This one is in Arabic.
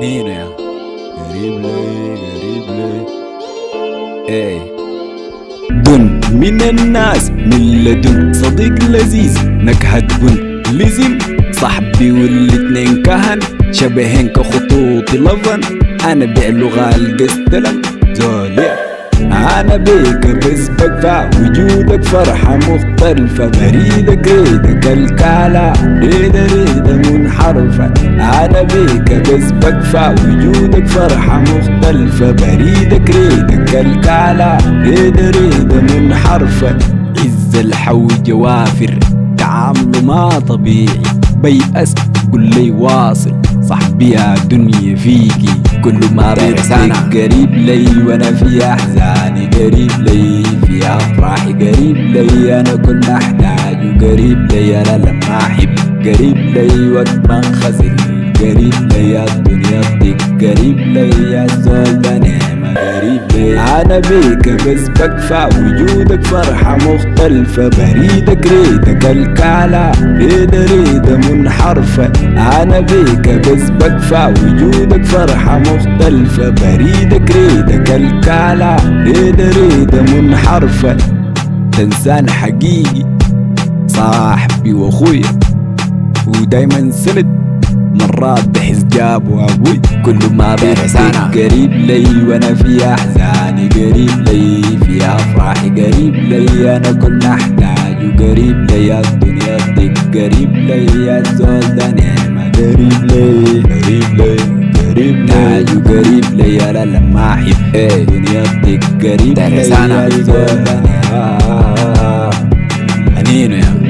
نينو يا قريب لي قريب لي ايه دن من الناس من لدن صديق لذيذ نكهة بن لزم صاحبي والاتنين كهن شبهين كخطوط لبن انا بلغة القستلم زولي انا بيك بس بكفى وجودك فرحة مختلفة بريدك ريدك الكالة ريدة منحرفة انا بيك بس بكفى وجودك فرحة مختلفة بريدك ريدك الكالة ريدة منحرفة عز الحو جوافر تعامله ما طبيعي بيأس قل لي واصل صاحبي يا دنيا فيكي كل ما بدك قريب لي وانا في احزاني قريب لي في افراحي قريب لي انا كل ما احتاج قريب لي انا لما احب قريب لي وقت ما انخزل قريب لي يا الدنيا تضيق قريب لي يا الزول ده نعمة قريب لي انا بيك بس بكفى وجودك فرحة مختلفة بريدك ريدك الكالة ريدة منحرفة انا بيك بس بكفى وجودك فرحة مختلفة بريدك ريدك الكالة ريدة منحرفة انسان حقيقي صاحبي واخويا ودايما سند مرات بحس جاب وابوي كل ما بدك قريب لي وانا في احزاني قريب لي في افراحي قريب لي انا كل ما احتاج قريب لي يا الدنيا تضيق قريب لي يا الزول ده نعمة قريب لي قريب لي قريب لي قريب لي انا لما احب الدنيا تضيق قريب لي يا الزول ده نعمة. نينو يا